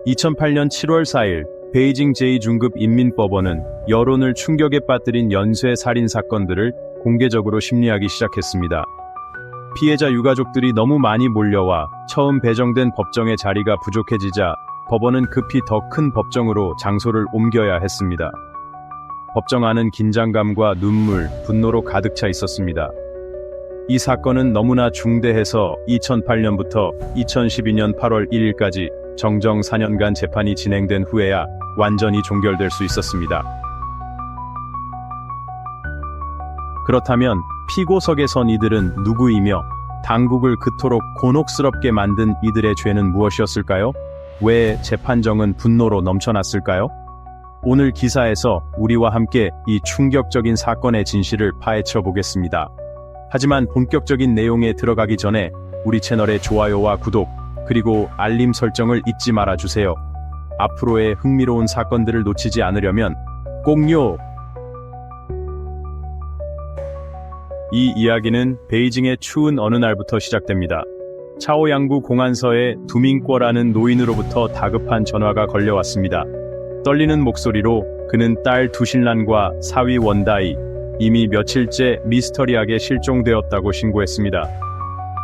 2008년 7월 4일 베이징 제2중급 인민법원은 여론을 충격에 빠뜨린 연쇄 살인 사건들을 공개적으로 심리하기 시작했습니다. 피해자 유가족들이 너무 많이 몰려와 처음 배정된 법정의 자리가 부족해지자 법원은 급히 더 큰 법정으로 장소를 옮겨야 했습니다. 법정 안은 긴장감과 눈물, 분노로 가득 차 있었습니다. 이 사건은 너무나 중대해서 2008년부터 2012년 8월 1일까지 정정 4년간 재판이 진행된 후에야 완전히 종결될 수 있었습니다. 그렇다면 피고석에 선 이들은 누구이며 당국을 그토록 곤혹스럽게 만든 이들의 죄는 무엇이었을까요? 왜 재판정은 분노로 넘쳐났을까요? 오늘 기사에서 우리와 함께 이 충격적인 사건의 진실을 파헤쳐 보겠습니다. 하지만 본격적인 내용에 들어가기 전에 우리 채널의 좋아요와 구독, 그리고 알림 설정을 잊지 말아주세요. 앞으로의 흥미로운 사건들을 놓치지 않으려면 꼭요! 이 이야기는 베이징의 추운 어느 날부터 시작됩니다. 차오양구 공안서에 두민궈라는 노인으로부터 다급한 전화가 걸려왔습니다. 떨리는 목소리로 그는 딸 두신란과 사위 원다이, 이미 며칠째 미스터리하게 실종되었다고 신고했습니다.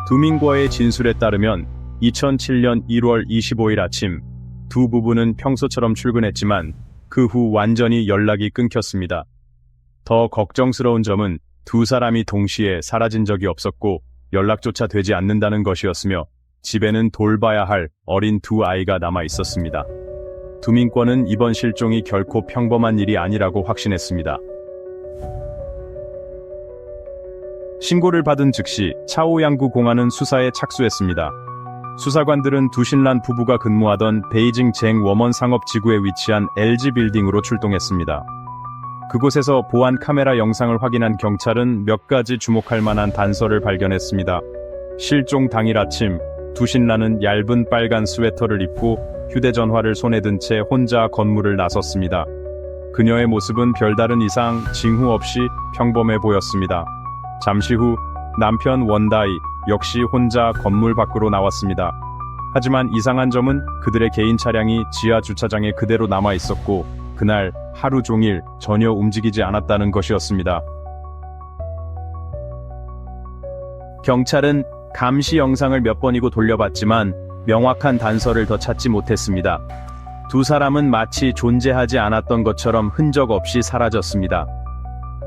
두민궈의 진술에 따르면 2007년 1월 25일 아침 두 부부는 평소처럼 출근했지만 그 후 완전히 연락이 끊겼습니다. 더 걱정스러운 점은 두 사람이 동시에 사라진 적이 없었고 연락조차 되지 않는다는 것이었으며 집에는 돌봐야 할 어린 두 아이가 남아 있었습니다. 두민궈는 이번 실종이 결코 평범한 일이 아니라고 확신했습니다. 신고를 받은 즉시 차오양구 공안은 수사에 착수했습니다. 수사관들은 두신란 부부가 근무하던 베이징 쟁워먼 상업지구에 위치한 LG 빌딩으로 출동했습니다. 그곳에서 보안 카메라 영상을 확인한 경찰은 몇 가지 주목할 만한 단서를 발견했습니다. 실종 당일 아침, 두신란은 얇은 빨간 스웨터를 입고 휴대전화를 손에 든 채 혼자 건물을 나섰습니다. 그녀의 모습은 별다른 이상, 징후 없이 평범해 보였습니다. 잠시 후 남편 원다이 역시 혼자 건물 밖으로 나왔습니다. 하지만 이상한 점은 그들의 개인 차량이 지하 주차장에 그대로 남아 있었고 그날 하루 종일 전혀 움직이지 않았다는 것이었습니다. 경찰은 감시 영상을 몇 번이고 돌려봤지만 명확한 단서를 더 찾지 못했습니다. 두 사람은 마치 존재하지 않았던 것처럼 흔적 없이 사라졌습니다.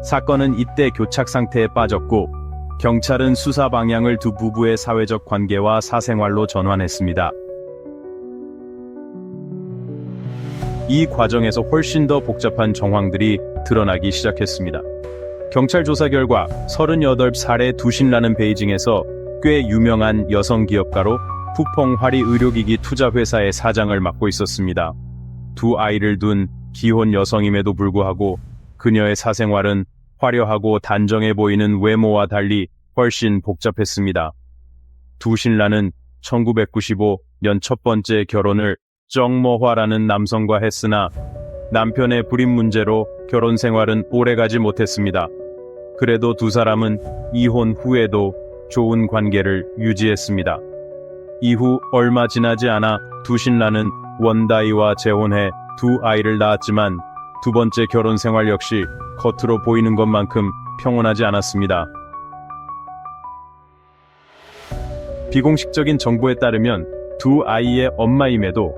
사건은 이때 교착 상태에 빠졌고 경찰은 수사 방향을 두 부부의 사회적 관계와 사생활로 전환했습니다. 이 과정에서 훨씬 더 복잡한 정황들이 드러나기 시작했습니다. 경찰 조사 결과 38살의 두신란은 베이징에서 꽤 유명한 여성 기업가로 푸펑 화리 의료기기 투자회사의 사장을 맡고 있었습니다. 두 아이를 둔 기혼 여성임에도 불구하고 그녀의 사생활은 화려하고 단정해 보이는 외모와 달리 훨씬 복잡했습니다. 두신란은 1995년 첫 번째 결혼을 정모화라는 남성과 했으나 남편의 불임 문제로 결혼 생활은 오래가지 못했습니다. 그래도 두 사람은 이혼 후에도 좋은 관계를 유지했습니다. 이후 얼마 지나지 않아 두신란은 원다이와 재혼해 두 아이를 낳았지만 두 번째 결혼 생활 역시 겉으로 보이는 것만큼 평온하지 않았습니다. 비공식적인 정보에 따르면 두 아이의 엄마임에도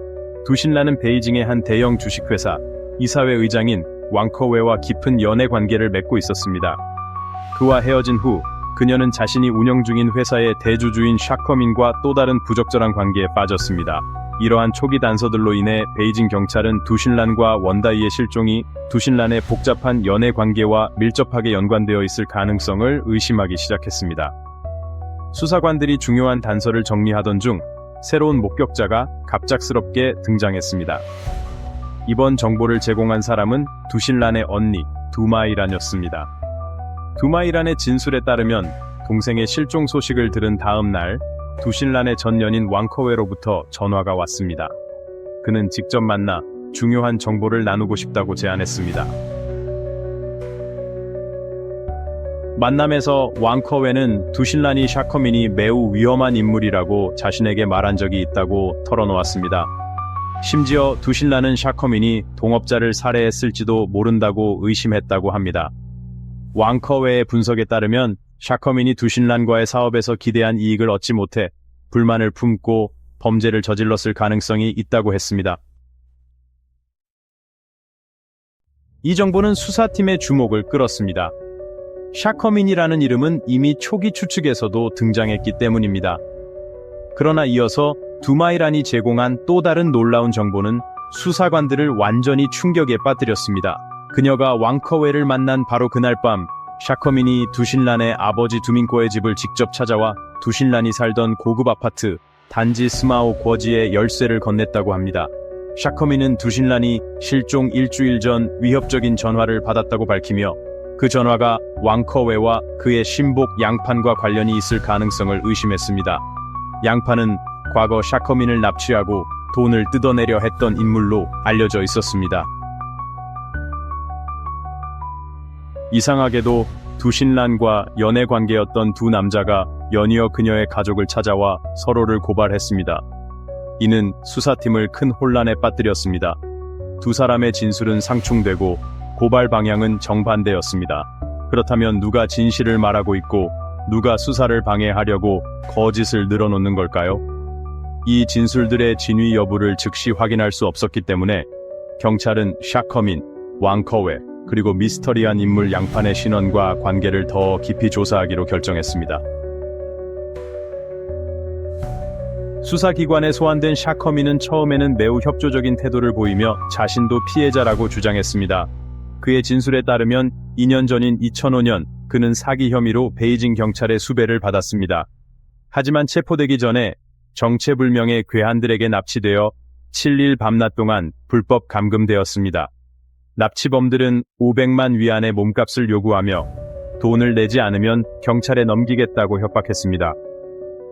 두신란은 베이징의 한 대형 주식회사 이사회 의장인 왕커웨와 깊은 연애 관계를 맺고 있었습니다. 그와 헤어진 후 그녀는 자신이 운영 중인 회사의 대주주인 샤커민과 또 다른 부적절한 관계에 빠졌습니다. 이러한 초기 단서들로 인해 베이징 경찰은 두신란과 원다이의 실종이 두신란의 복잡한 연애 관계와 밀접하게 연관되어 있을 가능성을 의심하기 시작했습니다. 수사관들이 중요한 단서를 정리하던 중 새로운 목격자가 갑작스럽게 등장했습니다. 이번 정보를 제공한 사람은 두신란의 언니 두마이란이었습니다. 두마이란의 진술에 따르면 동생의 실종 소식을 들은 다음 날 두신란의 전 연인 왕커웨로부터 전화가 왔습니다. 그는 직접 만나 중요한 정보를 나누고 싶다고 제안했습니다. 만남에서 왕커웨는 두신란이 샤커민이 매우 위험한 인물이라고 자신에게 말한 적이 있다고 털어놓았습니다. 심지어 두신란은 샤커민이 동업자를 살해했을지도 모른다고 의심했다고 합니다. 왕커웨의 분석에 따르면 샤커민이 두신란과의 사업에서 기대한 이익을 얻지 못해 불만을 품고 범죄를 저질렀을 가능성이 있다고 했습니다. 이 정보는 수사팀의 주목을 끌었습니다. 샤커민이라는 이름은 이미 초기 추측에서도 등장했기 때문입니다. 그러나 이어서 두마이란이 제공한 또 다른 놀라운 정보는 수사관들을 완전히 충격에 빠뜨렸습니다. 그녀가 왕커웨를 만난 바로 그날 밤, 샤커민이 두신란의 아버지 두민코의 집을 직접 찾아와 두신란이 살던 고급 아파트 단지 스마오 거지의 열쇠를 건넸다고 합니다. 샤커민은 두신란이 실종 일주일 전 위협적인 전화를 받았다고 밝히며 그 전화가 왕커웨와 그의 신복 양판과 관련이 있을 가능성을 의심했습니다. 양판은 과거 샤커민을 납치하고 돈을 뜯어내려 했던 인물로 알려져 있었습니다. 이상하게도 두신란과 연애 관계였던 두 남자가 연이어 그녀의 가족을 찾아와 서로를 고발했습니다. 이는 수사팀을 큰 혼란에 빠뜨렸습니다. 두 사람의 진술은 상충되고 고발 방향은 정반대였습니다. 그렇다면 누가 진실을 말하고 있고 누가 수사를 방해하려고 거짓을 늘어놓는 걸까요? 이 진술들의 진위 여부를 즉시 확인할 수 없었기 때문에 경찰은 샤커민, 왕커웨, 그리고 미스터리한 인물 양판의 신원과 관계를 더 깊이 조사하기로 결정했습니다. 수사기관에 소환된 샤커민은 처음에는 매우 협조적인 태도를 보이며 자신도 피해자라고 주장했습니다. 그의 진술에 따르면 2년 전인 2005년 그는 사기 혐의로 베이징 경찰의 수배를 받았습니다. 하지만 체포되기 전에 정체불명의 괴한들에게 납치되어 7일 밤낮 동안 불법 감금되었습니다. 납치범들은 500만 위안의 몸값을 요구하며 돈을 내지 않으면 경찰에 넘기겠다고 협박했습니다.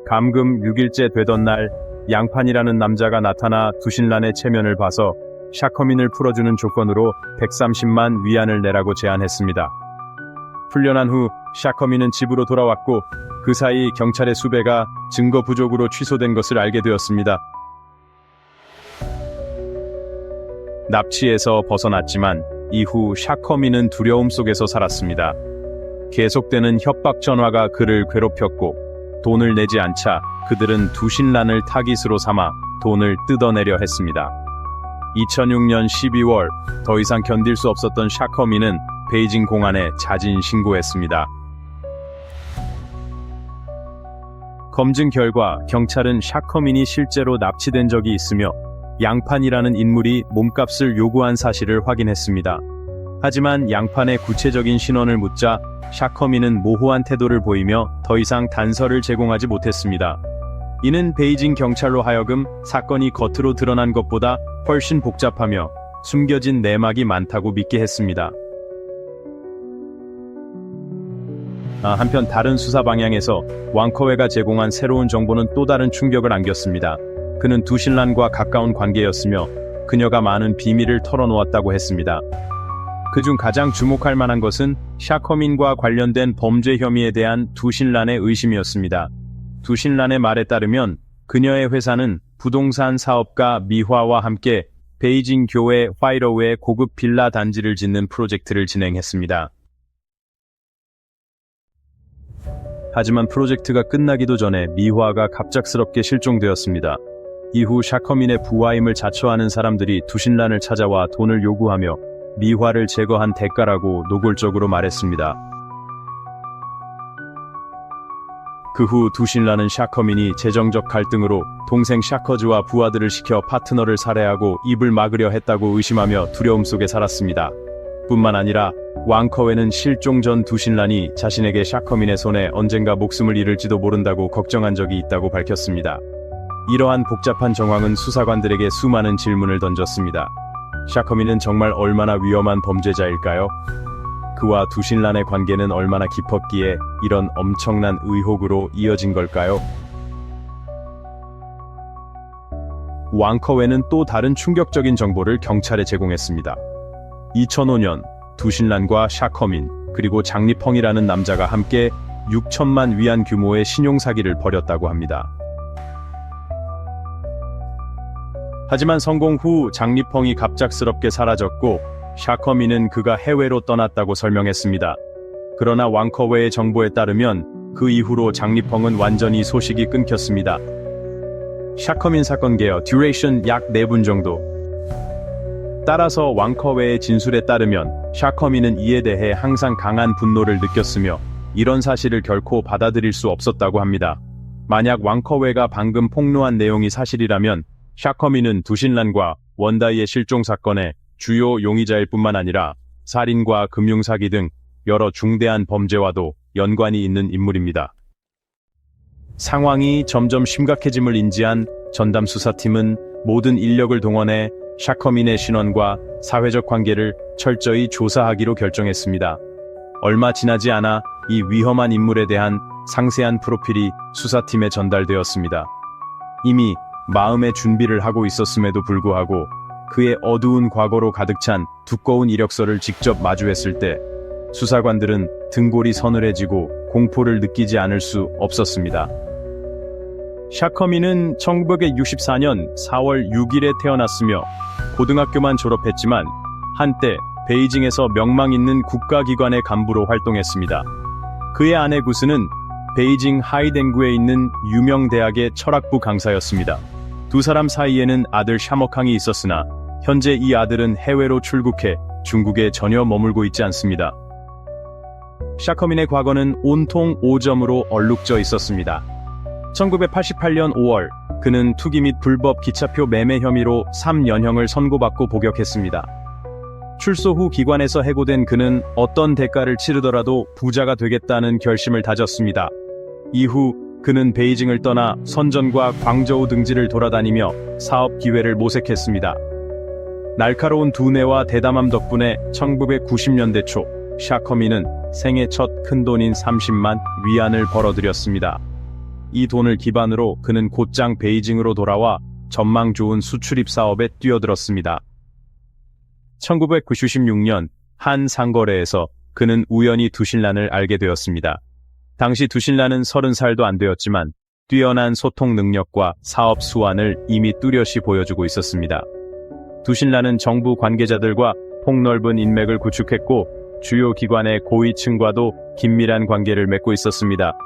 감금 6일째 되던 날 양판이라는 남자가 나타나 두신란의 체면을 봐서 샤커민을 풀어주는 조건으로 130만 위안을 내라고 제안했습니다. 풀려난 후 샤커민은 집으로 돌아왔고 그 사이 경찰의 수배가 증거 부족으로 취소된 것을 알게 되었습니다. 납치에서 벗어났지만 이후 샤커민은 두려움 속에서 살았습니다. 계속되는 협박 전화가 그를 괴롭혔고 돈을 내지 않자 그들은 두신란을 타깃으로 삼아 돈을 뜯어내려 했습니다. 2006년 12월 더 이상 견딜 수 없었던 샤커민은 베이징 공안에 자진 신고했습니다. 검증 결과 경찰은 샤커민이 실제로 납치된 적이 있으며 양판이라는 인물이 몸값을 요구한 사실을 확인했습니다. 하지만 양판의 구체적인 신원을 묻자 샤커민은 모호한 태도를 보이며 더 이상 단서를 제공하지 못했습니다. 이는 베이징 경찰로 하여금 사건이 겉으로 드러난 것보다 훨씬 복잡하며 숨겨진 내막이 많다고 믿게 했습니다. 한편 다른 수사 방향에서 왕커웨가 제공한 새로운 정보는 또 다른 충격을 안겼습니다. 그는 두신란과 가까운 관계였으며 그녀가 많은 비밀을 털어놓았다고 했습니다. 그중 가장 주목할 만한 것은 샤커민과 관련된 범죄 혐의에 대한 두신란의 의심이었습니다. 두신란의 말에 따르면 그녀의 회사는 부동산 사업가 미화와 함께 베이징 교외 화이러우에 고급 빌라 단지를 짓는 프로젝트를 진행했습니다. 하지만 프로젝트가 끝나기도 전에 미화가 갑작스럽게 실종되었습니다. 이후 샤커민의 부하임을 자처하는 사람들이 두신란을 찾아와 돈을 요구하며 미화를 제거한 대가라고 노골적으로 말했습니다. 그 후 두신란은 샤커민이 재정적 갈등으로 동생 샤커즈와 부하들을 시켜 파트너를 살해하고 입을 막으려 했다고 의심하며 두려움 속에 살았습니다. 뿐만 아니라 왕커웨는 실종 전 두신란이 자신에게 샤커민의 손에 언젠가 목숨을 잃을지도 모른다고 걱정한 적이 있다고 밝혔습니다. 이러한 복잡한 정황은 수사관들에게 수많은 질문을 던졌습니다. 샤커민은 정말 얼마나 위험한 범죄자일까요? 그와 두신란의 관계는 얼마나 깊었기에 이런 엄청난 의혹으로 이어진 걸까요? 왕커웨는 또 다른 충격적인 정보를 경찰에 제공했습니다. 2005년 두신란과 샤커민 그리고 장리펑이라는 남자가 함께 6천만 위안 규모의 신용사기를 벌였다고 합니다. 하지만 성공 후 장리펑이 갑작스럽게 사라졌고 샤커미는 그가 해외로 떠났다고 설명했습니다. 그러나 왕커웨의 정보에 따르면 그 이후로 장리펑은 완전히 소식이 끊겼습니다. 샤커민 사건 개요 듀레이션 약 4분 정도. 따라서 왕커웨의 진술에 따르면 샤커민은 이에 대해 항상 강한 분노를 느꼈으며 이런 사실을 결코 받아들일 수 없었다고 합니다. 만약 왕커웨가 방금 폭로한 내용이 사실이라면 샤커민은 두신란과 원다이의 실종 사건의 주요 용의자일 뿐만 아니라 살인과 금융사기 등 여러 중대한 범죄와도 연관이 있는 인물입니다. 상황이 점점 심각해짐을 인지한 전담 수사팀은 모든 인력을 동원해 샤커민의 신원과 사회적 관계를 철저히 조사하기로 결정했습니다. 얼마 지나지 않아 이 위험한 인물에 대한 상세한 프로필이 수사팀에 전달되었습니다. 이미 마음의 준비를 하고 있었음에도 불구하고 그의 어두운 과거로 가득 찬 두꺼운 이력서를 직접 마주했을 때 수사관들은 등골이 서늘해지고 공포를 느끼지 않을 수 없었습니다. 샤커민은 1964년 4월 6일에 태어났으며 고등학교만 졸업했지만 한때 베이징에서 명망 있는 국가기관의 간부로 활동했습니다. 그의 아내 구스는 베이징 하이댕구에 있는 유명 대학의 철학부 강사였습니다. 두 사람 사이에는 아들 샤머캉이 있었으나 현재 이 아들은 해외로 출국해 중국에 전혀 머물고 있지 않습니다. 샤커민의 과거는 온통 오점으로 얼룩져 있었습니다. 1988년 5월 그는 투기 및 불법 기차표 매매 혐의로 3년형을 선고받고 복역했습니다. 출소 후 기관에서 해고된 그는 어떤 대가를 치르더라도 부자가 되겠다는 결심을 다졌습니다. 이후 그는 베이징을 떠나 선전과 광저우 등지를 돌아다니며 사업 기회를 모색했습니다. 날카로운 두뇌와 대담함 덕분에 1990년대 초 샤커민은 생애 첫 큰돈인 30만 위안을 벌어들였습니다. 이 돈을 기반으로 그는 곧장 베이징으로 돌아와 전망 좋은 수출입 사업에 뛰어들었습니다. 1996년 한 상거래에서 그는 우연히 두신란을 알게 되었습니다. 당시 두신란은 30살도 안 되었지만 뛰어난 소통 능력과 사업 수완을 이미 뚜렷이 보여주고 있었습니다. 두신란은 정부 관계자들과 폭넓은 인맥을 구축했고 주요 기관의 고위층과도 긴밀한 관계를 맺고 있었습니다.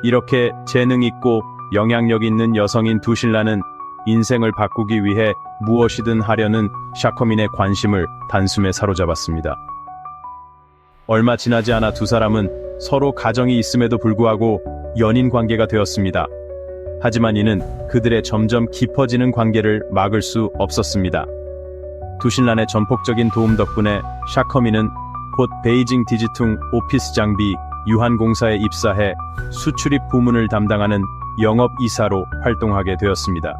이렇게 재능 있고 영향력 있는 여성인 두신란은 인생을 바꾸기 위해 무엇이든 하려는 샤커민의 관심을 단숨에 사로잡았습니다. 얼마 지나지 않아 두 사람은 서로 가정이 있음에도 불구하고 연인 관계가 되었습니다. 하지만 이는 그들의 점점 깊어지는 관계를 막을 수 없었습니다. 두신란의 전폭적인 도움 덕분에 샤커민은 곧 베이징 디지퉁 오피스 장비 유한공사에 입사해 수출입 부문을 담당하는 영업이사로 활동하게 되었습니다.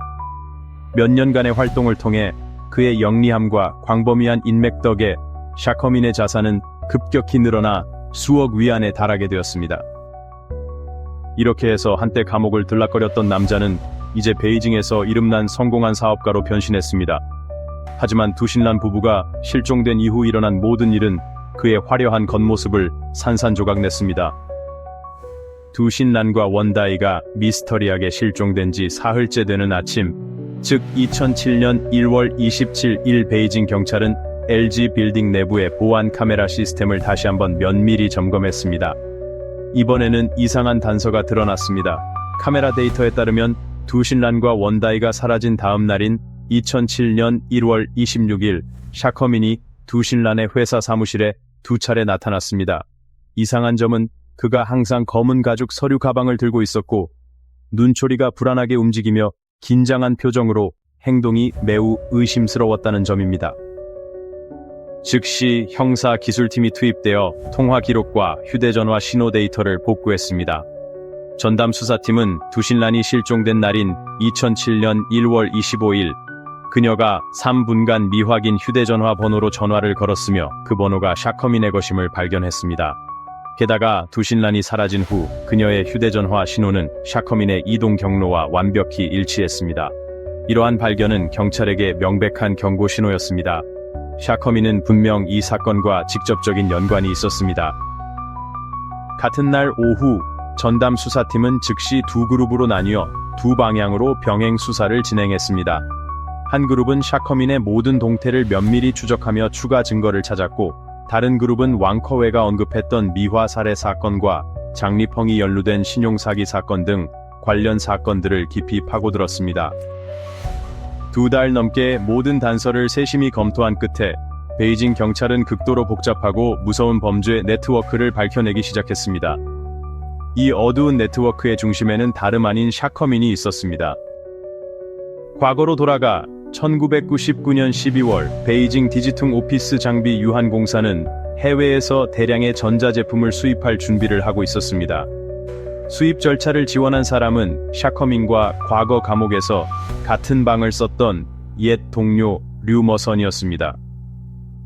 몇 년간의 활동을 통해 그의 영리함과 광범위한 인맥 덕에 샤커민의 자산은 급격히 늘어나 수억 위안에 달하게 되었습니다. 이렇게 해서 한때 감옥을 들락거렸던 남자는 이제 베이징에서 이름난 성공한 사업가로 변신했습니다. 하지만 두신란 부부가 실종된 이후 일어난 모든 일은 그의 화려한 겉모습을 산산조각냈습니다. 두신란과 원다이가 미스터리하게 실종된 지 사흘째 되는 아침, 즉 2007년 1월 27일 베이징 경찰은 LG 빌딩 내부의 보안 카메라 시스템을 다시 한번 면밀히 점검했습니다. 이번에는 이상한 단서가 드러났습니다. 카메라 데이터에 따르면 두신란과 원다이가 사라진 다음 날인 2007년 1월 26일 샤커민이 두신란의 회사 사무실에 2차례 나타났습니다. 이상한 점은 그가 항상 검은 가죽 서류 가방을 들고 있었고 눈초리가 불안하게 움직이며 긴장한 표정으로 행동이 매우 의심스러웠다는 점입니다. 즉시 형사기술팀이 투입되어 통화 기록과 휴대전화 신호 데이터를 복구했습니다. 전담 수사팀은 두신란이 실종된 날인 2007년 1월 25일 그녀가 3분간 미확인 휴대전화 번호로 전화를 걸었으며 그 번호가 샤커민의 것임을 발견했습니다. 게다가 두신란이 사라진 후 그녀의 휴대전화 신호는 샤커민의 이동 경로와 완벽히 일치했습니다. 이러한 발견은 경찰에게 명백한 경고 신호였습니다. 샤커민은 분명 이 사건과 직접적인 연관이 있었습니다. 같은 날 오후 전담 수사팀은 즉시 두 그룹으로 나뉘어 두 방향으로 병행 수사를 진행했습니다. 한 그룹은 샤커민의 모든 동태를 면밀히 추적하며 추가 증거를 찾았고, 다른 그룹은 왕커웨가 언급했던 미화 살해 사건과 장리펑이 연루된 신용사기 사건 등 관련 사건들을 깊이 파고들었습니다. 2달 넘게 모든 단서를 세심히 검토한 끝에 베이징 경찰은 극도로 복잡하고 무서운 범죄 네트워크를 밝혀내기 시작했습니다. 이 어두운 네트워크의 중심에는 다름 아닌 샤커민이 있었습니다. 과거로 돌아가 1999년 12월 베이징 디지퉁 오피스 장비 유한공사는 해외에서 대량의 전자제품을 수입할 준비를 하고 있었습니다. 수입 절차를 지원한 사람은 샤커민과 과거 감옥에서 같은 방을 썼던 옛 동료 류머선이었습니다.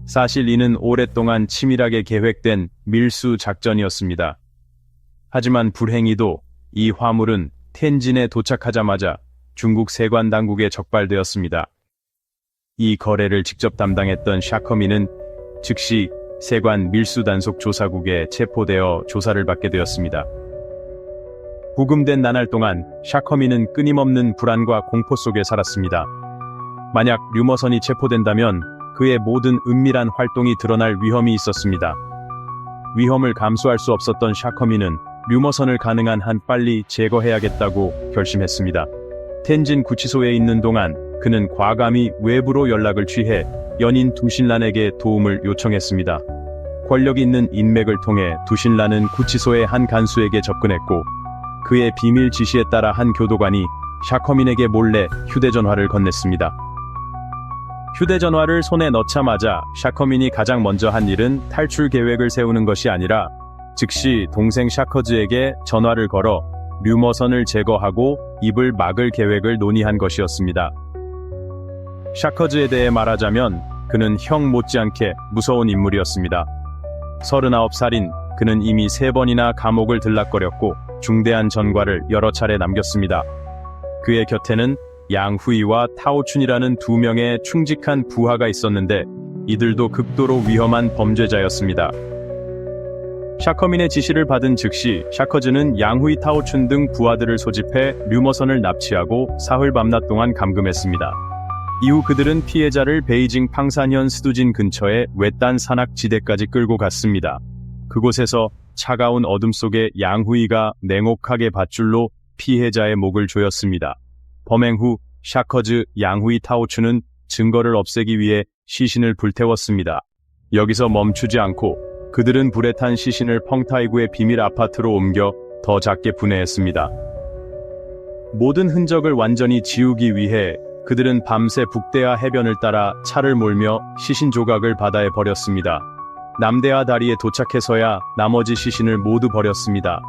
사실 이는 오랫동안 치밀하게 계획된 밀수 작전이었습니다. 하지만 불행히도 이 화물은 텐진에 도착하자마자 중국 세관 당국에 적발되었습니다. 이 거래를 직접 담당했던 샤커민은 즉시 세관 밀수단속 조사국에 체포되어 조사를 받게 되었습니다. 부금된 나날 동안 샤커민은 끊임없는 불안과 공포 속에 살았습니다. 만약 류머선이 체포된다면 그의 모든 은밀한 활동이 드러날 위험이 있었습니다. 위험을 감수할 수 없었던 샤커민은 류머선을 가능한 한 빨리 제거해야겠다고 결심했습니다. 텐진 구치소에 있는 동안 그는 과감히 외부로 연락을 취해 연인 두신란에게 도움을 요청했습니다. 권력 있는 인맥을 통해 두신란은 구치소의 한 간수에게 접근했고, 그의 비밀 지시에 따라 한 교도관이 샤커민에게 몰래 휴대전화를 건넸습니다. 휴대전화를 손에 넣자마자 샤커민이 가장 먼저 한 일은 탈출 계획을 세우는 것이 아니라 즉시 동생 샤커즈에게 전화를 걸어 류머선을 제거하고 입을 막을 계획을 논의한 것이었습니다. 샤커즈에 대해 말하자면 그는 형 못지않게 무서운 인물이었습니다. 39살인 그는 이미 3번이나 감옥을 들락거렸고 중대한 전과를 여러 차례 남겼습니다. 그의 곁에는 양후이와 타오춘이라는 2명의 충직한 부하가 있었는데 이들도 극도로 위험한 범죄자였습니다. 샤커민의 지시를 받은 즉시 샤커즈는 양후이 타오춘 등 부하들을 소집해 류머선을 납치하고 사흘 밤낮 동안 감금했습니다. 이후 그들은 피해자를 베이징 팡산현 스두진 근처의 외딴 산악지대까지 끌고 갔습니다. 그곳에서 차가운 어둠 속에 양후이가 냉혹하게 밧줄로 피해자의 목을 조였습니다. 범행 후 샤커즈, 양후이 타오춘은 증거를 없애기 위해 시신을 불태웠습니다. 여기서 멈추지 않고 그들은 불에 탄 시신을 펑타이구의 비밀 아파트로 옮겨 더 작게 분해했습니다. 모든 흔적을 완전히 지우기 위해 그들은 밤새 북대하 해변을 따라 차를 몰며 시신 조각을 바다에 버렸습니다. 남대하 다리에 도착해서야 나머지 시신을 모두 버렸습니다.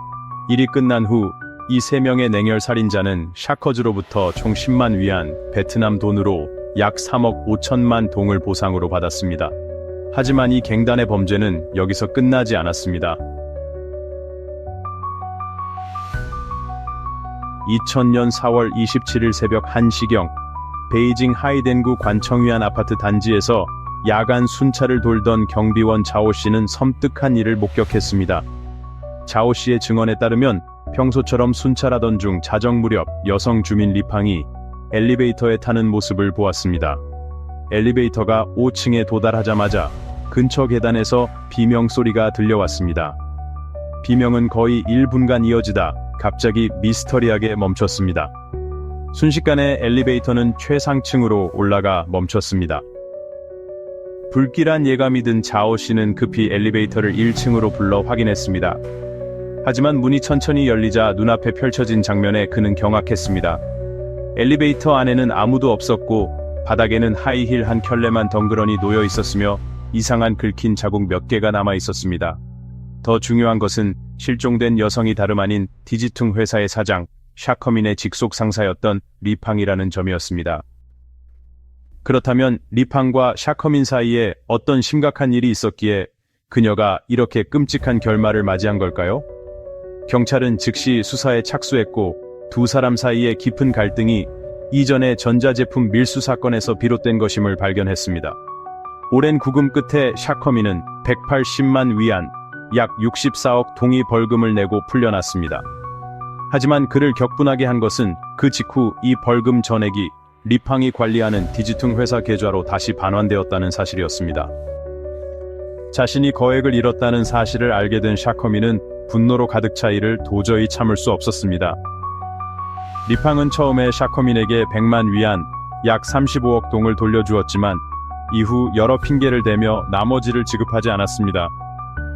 일이 끝난 후 이 3명의 냉혈 살인자는 샤커즈로부터 총 10만 위안, 베트남 돈으로 약 3억 5천만 동을 보상으로 받았습니다. 하지만 이 갱단의 범죄는 여기서 끝나지 않았습니다. 2000년 4월 27일 새벽 1시경 베이징 하이덴구 관청위안 아파트 단지에서 야간 순찰을 돌던 경비원 자오 씨는 섬뜩한 일을 목격했습니다. 자오 씨의 증언에 따르면 평소처럼 순찰하던 중 자정 무렵 여성 주민 리팡이 엘리베이터에 타는 모습을 보았습니다. 엘리베이터가 5층에 도달하자마자 근처 계단에서 비명 소리가 들려왔습니다. 비명은 거의 1분간 이어지다 갑자기 미스터리하게 멈췄습니다. 순식간에 엘리베이터는 최상층으로 올라가 멈췄습니다. 불길한 예감이 든 자오 씨는 급히 엘리베이터를 1층으로 불러 확인했습니다. 하지만 문이 천천히 열리자 눈앞에 펼쳐진 장면에 그는 경악했습니다. 엘리베이터 안에는 아무도 없었고 바닥에는 하이힐 한 켤레만 덩그러니 놓여 있었으며 이상한 긁힌 자국 몇 개가 남아 있었습니다. 더 중요한 것은 실종된 여성이 다름 아닌 디지퉁 회사의 사장 샤커민의 직속 상사였던 리팡이라는 점이었습니다. 그렇다면 리팡과 샤커민 사이에 어떤 심각한 일이 있었기에 그녀가 이렇게 끔찍한 결말을 맞이한 걸까요? 경찰은 즉시 수사에 착수했고 2사람 사이의 깊은 갈등이 이전의 전자제품 밀수 사건에서 비롯된 것임을 발견했습니다. 오랜 구금 끝에 샤커민은 180만 위안, 약 64억 동이 벌금을 내고 풀려났습니다. 하지만 그를 격분하게 한 것은 그 직후 이 벌금 전액이 리팡이 관리하는 디지퉁 회사 계좌로 다시 반환되었다는 사실이었습니다. 자신이 거액을 잃었다는 사실을 알게 된 샤커미는 분노로 가득 차 이를 도저히 참을 수 없었습니다. 리팡은 처음에 샤커민에게 100만 위안, 약 35억 동을 돌려주었지만 이후 여러 핑계를 대며 나머지를 지급하지 않았습니다.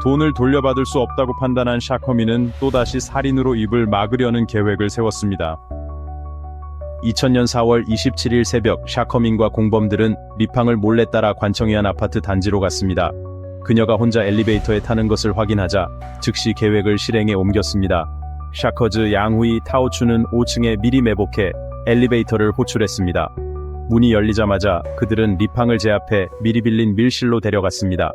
돈을 돌려받을 수 없다고 판단한 샤커민은 또다시 살인으로 입을 막으려는 계획을 세웠습니다. 2000년 4월 27일 새벽 샤커민과 공범들은 리팡을 몰래 따라 관청이 한 아파트 단지로 갔습니다. 그녀가 혼자 엘리베이터에 타는 것을 확인하자 즉시 계획을 실행에 옮겼습니다. 샤커즈 양후이 타오추는 5층에 미리 매복해 엘리베이터를 호출했습니다. 문이 열리자마자 그들은 리팡을 제압해 미리 빌린 밀실로 데려갔습니다.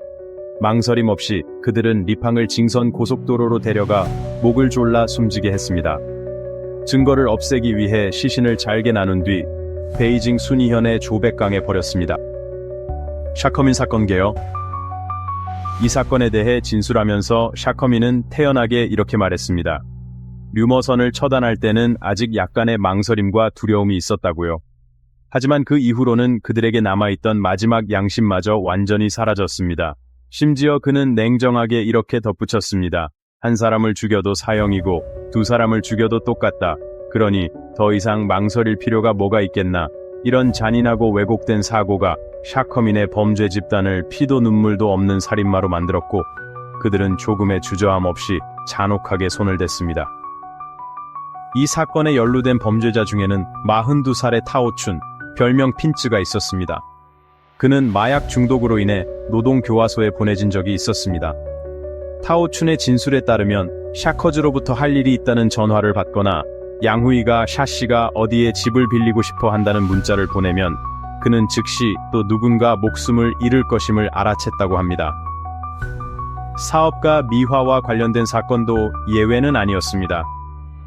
망설임 없이 그들은 리팡을 징선 고속도로로 데려가 목을 졸라 숨지게 했습니다. 증거를 없애기 위해 시신을 잘게 나눈 뒤 베이징 순이현의 조백강에 버렸습니다. 샤커민 사건 개요. 이 사건에 대해 진술하면서 샤커민은 태연하게 이렇게 말했습니다. 류머선을 처단할 때는 아직 약간의 망설임과 두려움이 있었다고요. 하지만 그 이후로는 그들에게 남아있던 마지막 양심마저 완전히 사라졌습니다. 심지어 그는 냉정하게 이렇게 덧붙였습니다. 한 사람을 죽여도 사형이고 두 사람을 죽여도 똑같다. 그러니 더 이상 망설일 필요가 뭐가 있겠나. 이런 잔인하고 왜곡된 사고가 샤커민의 범죄 집단을 피도 눈물도 없는 살인마로 만들었고 그들은 조금의 주저함 없이 잔혹하게 손을 댔습니다. 이 사건에 연루된 범죄자 중에는 42살의 타오춘, 별명 핀츠가 있었습니다. 그는 마약 중독으로 인해 노동교화소에 보내진 적이 있었습니다. 타오춘의 진술에 따르면 샤커즈로부터 할 일이 있다는 전화를 받거나 양후이가 샤씨가 어디에 집을 빌리고 싶어 한다는 문자를 보내면 그는 즉시 또 누군가 목숨을 잃을 것임을 알아챘다고 합니다. 사업가 미화와 관련된 사건도 예외는 아니었습니다.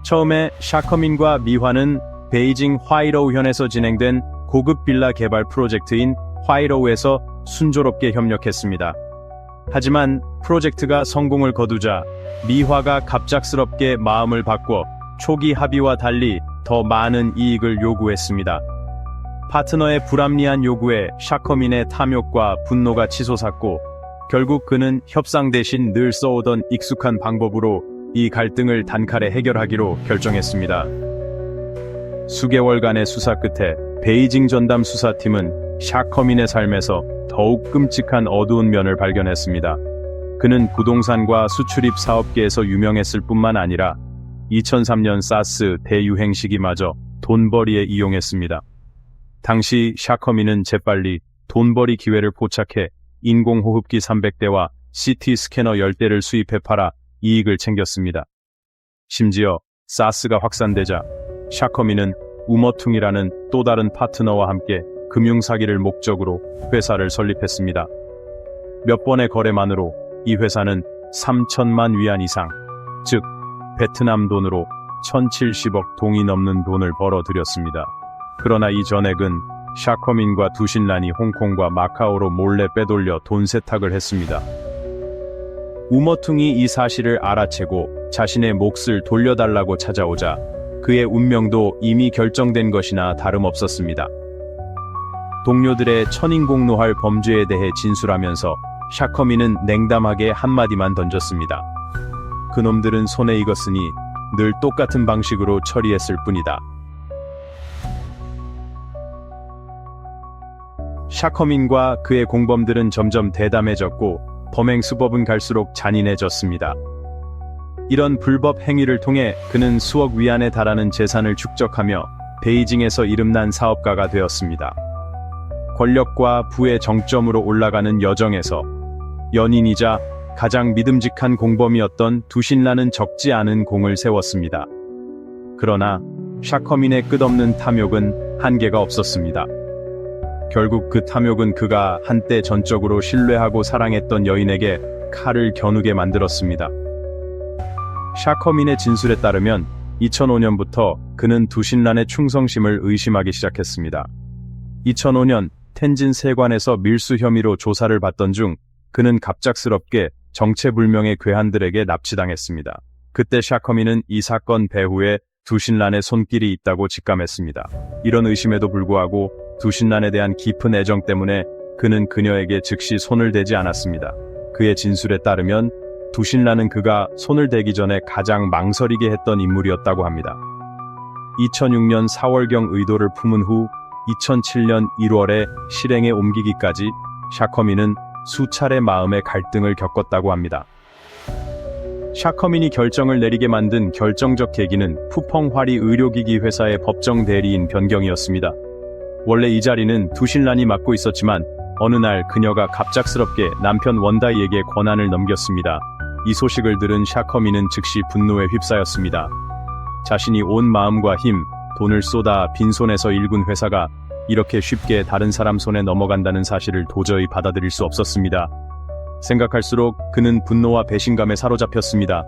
처음에 샤커민과 미화는 베이징 화이로우현에서 진행된 고급 빌라 개발 프로젝트인 화이로우에서 순조롭게 협력했습니다. 하지만 프로젝트가 성공을 거두자 미화가 갑작스럽게 마음을 바꿔 초기 합의와 달리 더 많은 이익을 요구했습니다. 파트너의 불합리한 요구에 샤커민의 탐욕과 분노가 치솟았고 결국 그는 협상 대신 늘 써오던 익숙한 방법으로 이 갈등을 단칼에 해결하기로 결정했습니다. 수개월간의 수사 끝에 베이징 전담 수사팀은 샤커민의 삶에서 더욱 끔찍한 어두운 면을 발견했습니다. 그는 부동산과 수출입 사업계에서 유명했을 뿐만 아니라 2003년 사스 대유행 시기마저 돈벌이에 이용했습니다. 당시 샤커민은 재빨리 돈벌이 기회를 포착해 인공호흡기 300대와 CT 스캐너 10대를 수입해 팔아 이익을 챙겼습니다. 심지어 사스가 확산되자 샤커민은 우머퉁이라는 또 다른 파트너와 함께 금융사기를 목적으로 회사를 설립했습니다. 몇 번의 거래만으로 이 회사는 3천만 위안 이상, 즉 베트남 돈으로 1070억 동이 넘는 돈을 벌어들였습니다. 그러나 이 전액은 샤커민과 두신란이 홍콩과 마카오로 몰래 빼돌려 돈 세탁을 했습니다. 우머퉁이 이 사실을 알아채고 자신의 몫을 돌려달라고 찾아오자 그의 운명도 이미 결정된 것이나 다름없었습니다. 동료들의 천인공노할 범죄에 대해 진술하면서 샤커민은 냉담하게 한마디만 던졌습니다. 그놈들은 손에 익었으니 늘 똑같은 방식으로 처리했을 뿐이다. 샤커민과 그의 공범들은 점점 대담해졌고 범행 수법은 갈수록 잔인해졌습니다. 이런 불법 행위를 통해 그는 수억 위안에 달하는 재산을 축적하며 베이징에서 이름난 사업가가 되었습니다. 권력과 부의 정점으로 올라가는 여정에서 연인이자 가장 믿음직한 공범이었던 두신란은 적지 않은 공을 세웠습니다. 그러나 샤커민의 끝없는 탐욕은 한계가 없었습니다. 결국 그 탐욕은 그가 한때 전적으로 신뢰하고 사랑했던 여인에게 칼을 겨누게 만들었습니다. 샤커민의 진술에 따르면 2005년부터 그는 두신란의 충성심을 의심하기 시작했습니다. 2005년 텐진 세관에서 밀수 혐의로 조사를 받던 중 그는 갑작스럽게 정체불명의 괴한들에게 납치당했습니다. 그때 샤커민은 이 사건 배후에 두신란의 손길이 있다고 직감했습니다. 이런 의심에도 불구하고 두신란에 대한 깊은 애정 때문에 그는 그녀에게 즉시 손을 대지 않았습니다. 그의 진술에 따르면 두신란은 그가 손을 대기 전에 가장 망설이게 했던 인물이었다고 합니다. 2006년 4월경 의도를 품은 후 2007년 1월에 실행에 옮기기까지 샤커민은 수차례 마음의 갈등을 겪었다고 합니다. 샤커민이 결정을 내리게 만든 결정적 계기는 푸펑화리 의료기기 회사의 법정 대리인 변경이었습니다. 원래 이 자리는 두신란이 맡고 있었지만 어느 날 그녀가 갑작스럽게 남편 원다이에게 권한을 넘겼습니다. 이 소식을 들은 샤커민은 즉시 분노에 휩싸였습니다. 자신이 온 마음과 힘, 돈을 쏟아 빈손에서 일군 회사가 이렇게 쉽게 다른 사람 손에 넘어간다는 사실을 도저히 받아들일 수 없었습니다. 생각할수록 그는 분노와 배신감에 사로잡혔습니다.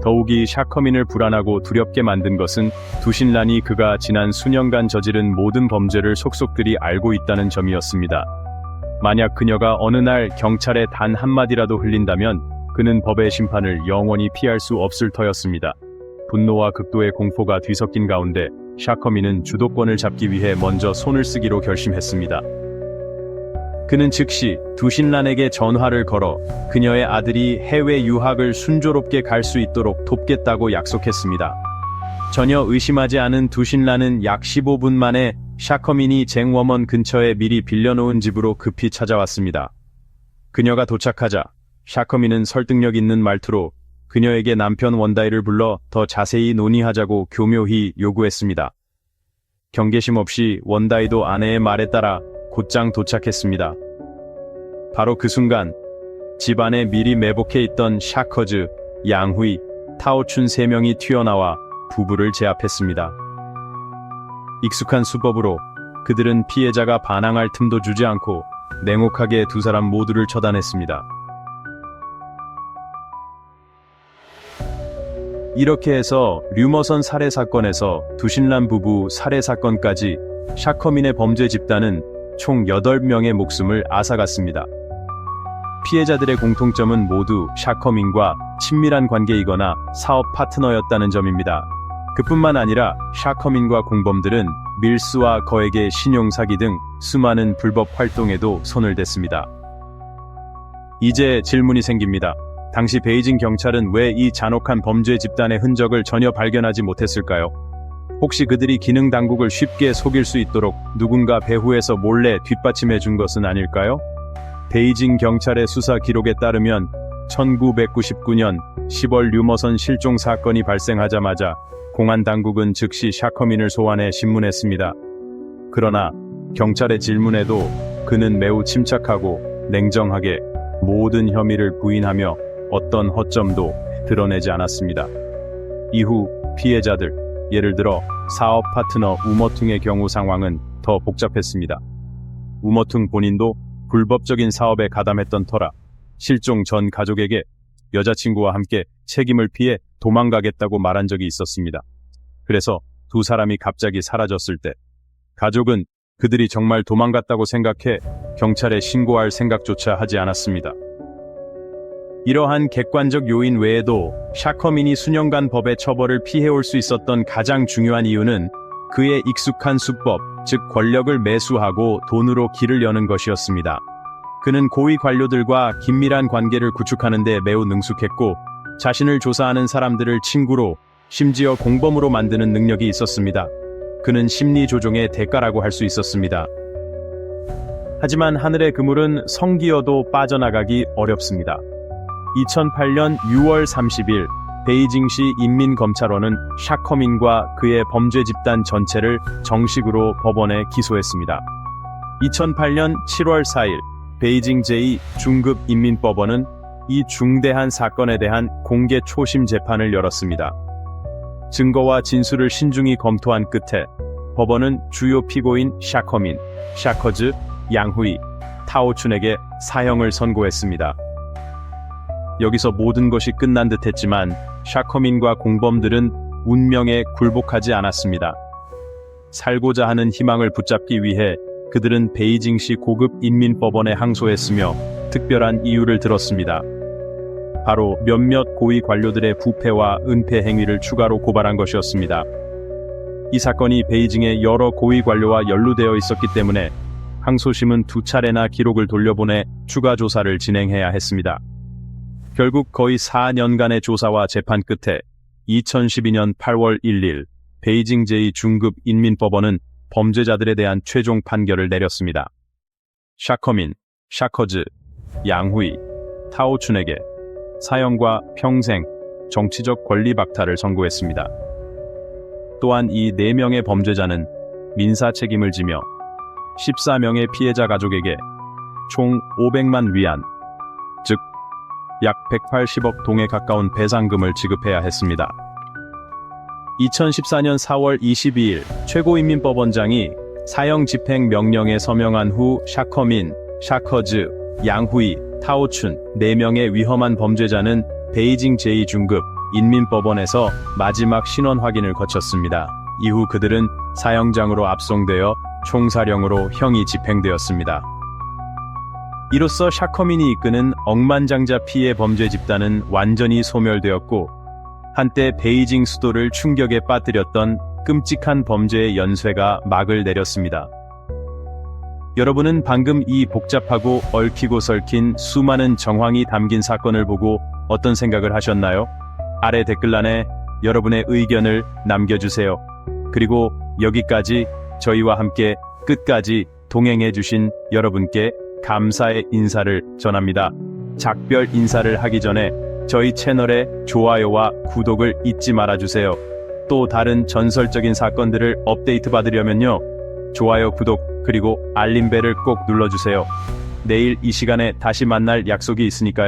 더욱이 샤커민을 불안하고 두렵게 만든 것은 두신란이 그가 지난 수년간 저지른 모든 범죄를 속속들이 알고 있다는 점이었습니다. 만약 그녀가 어느 날 경찰에 단 한마디라도 흘린다면 그는 법의 심판을 영원히 피할 수 없을 터였습니다. 분노와 극도의 공포가 뒤섞인 가운데 샤커민은 주도권을 잡기 위해 먼저 손을 쓰기로 결심했습니다. 그는 즉시 두신란에게 전화를 걸어 그녀의 아들이 해외 유학을 순조롭게 갈 수 있도록 돕겠다고 약속했습니다. 전혀 의심하지 않은 두신란은 약 15분 만에 샤커민이 쟁워먼 근처에 미리 빌려놓은 집으로 급히 찾아왔습니다. 그녀가 도착하자 샤커민은 설득력 있는 말투로 그녀에게 남편 원다이를 불러 더 자세히 논의하자고 교묘히 요구했습니다. 경계심 없이 원다이도 아내의 말에 따라 곧장 도착했습니다. 바로 그 순간 집안에 미리 매복해 있던 샤커즈, 양휘, 타오춘 3명이 튀어나와 부부를 제압했습니다. 익숙한 수법으로 그들은 피해자가 반항할 틈도 주지 않고 냉혹하게 두 사람 모두를 처단했습니다. 이렇게 해서 류머선 살해 사건에서 두신란 부부 살해 사건까지 샤커민의 범죄 집단은 총 8명의 목숨을 앗아갔습니다. 피해자들의 공통점은 모두 샤커민과 친밀한 관계이거나 사업 파트너였다는 점입니다. 그뿐만 아니라 샤커민과 공범들은 밀수와 거액의 신용사기 등 수많은 불법 활동에도 손을 댔습니다. 이제 질문이 생깁니다. 당시 베이징 경찰은 왜 이 잔혹한 범죄 집단의 흔적을 전혀 발견하지 못했을까요? 혹시 그들이 기능 당국을 쉽게 속일 수 있도록 누군가 배후에서 몰래 뒷받침해 준 것은 아닐까요? 베이징 경찰의 수사 기록에 따르면 1999년 10월 류머선 실종 사건이 발생하자마자 공안 당국은 즉시 샤커민을 소환해 신문했습니다. 그러나 경찰의 질문에도 그는 매우 침착하고 냉정하게 모든 혐의를 부인하며 어떤 허점도 드러내지 않았습니다. 이후 피해자들, 예를 들어 사업 파트너 우머퉁의 경우 상황은 더 복잡했습니다. 우머퉁 본인도 불법적인 사업에 가담했던 터라 실종 전 가족에게 여자친구와 함께 책임을 피해 도망가겠다고 말한 적이 있었습니다. 그래서 두 사람이 갑자기 사라졌을 때 가족은 그들이 정말 도망갔다고 생각해 경찰에 신고할 생각조차 하지 않았습니다. 이러한 객관적 요인 외에도 샤커민이 수년간 법의 처벌을 피해올 수 있었던 가장 중요한 이유는 그의 익숙한 수법, 즉 권력을 매수하고 돈으로 길을 여는 것이었습니다. 그는 고위 관료들과 긴밀한 관계를 구축하는 데 매우 능숙했고 자신을 조사하는 사람들을 친구로, 심지어 공범으로 만드는 능력이 있었습니다. 그는 심리 조종의 대가라고 할 수 있었습니다. 하지만 하늘의 그물은 성기어도 빠져나가기 어렵습니다. 2008년 6월 30일 베이징시 인민검찰원은 샤커민과 그의 범죄 집단 전체를 정식으로 법원에 기소했습니다. 2008년 7월 4일 베이징 제2중급인민법원은 이 중대한 사건에 대한 공개 초심 재판을 열었습니다. 증거와 진술을 신중히 검토한 끝에 법원은 주요 피고인 샤커민, 샤커즈, 양후이, 타오춘에게 사형을 선고했습니다. 여기서 모든 것이 끝난 듯 했지만 샤커민과 공범들은 운명에 굴복하지 않았습니다. 살고자 하는 희망을 붙잡기 위해 그들은 베이징시 고급 인민법원에 항소했으며 특별한 이유를 들었습니다. 바로 몇몇 고위 관료들의 부패와 은폐 행위를 추가로 고발한 것이었습니다. 이 사건이 베이징의 여러 고위 관료와 연루되어 있었기 때문에 항소심은 2차례나 기록을 돌려보내 추가 조사를 진행해야 했습니다. 결국 거의 4년간의 조사와 재판 끝에 2012년 8월 1일 베이징 제2중급 인민법원은 범죄자들에 대한 최종 판결을 내렸습니다. 샤커민, 샤커즈, 양후이, 타오춘에게 사형과 평생 정치적 권리 박탈을 선고했습니다. 또한 이 4명의 범죄자는 민사 책임을 지며 14명의 피해자 가족에게 총 500만 위안, 즉 약 180억 동에 가까운 배상금을 지급해야 했습니다. 2014년 4월 22일 최고인민법원장이 사형 집행 명령에 서명한 후 샤커민, 샤커즈, 양후이, 타오춘 4명의 위험한 범죄자는 베이징 제2중급 인민법원에서 마지막 신원 확인을 거쳤습니다. 이후 그들은 사형장으로 압송되어 총사령으로 형이 집행되었습니다. 이로써 샤커민이 이끄는 억만장자 피해 범죄 집단은 완전히 소멸되었고 한때 베이징 수도를 충격에 빠뜨렸던 끔찍한 범죄의 연쇄가 막을 내렸습니다. 여러분은 방금 이 복잡하고 얽히고 설킨 수많은 정황이 담긴 사건을 보고 어떤 생각을 하셨나요? 아래 댓글란에 여러분의 의견을 남겨주세요. 그리고 여기까지 저희와 함께 끝까지 동행해주신 여러분께 감사의 인사를 전합니다. 작별 인사를 하기 전에 저희 채널에 좋아요와 구독을 잊지 말아주세요. 또 다른 전설적인 사건들을 업데이트 받으려면요. 좋아요, 구독, 그리고 알림벨을 꼭 눌러주세요. 내일 이 시간에 다시 만날 약속이 있으니까요.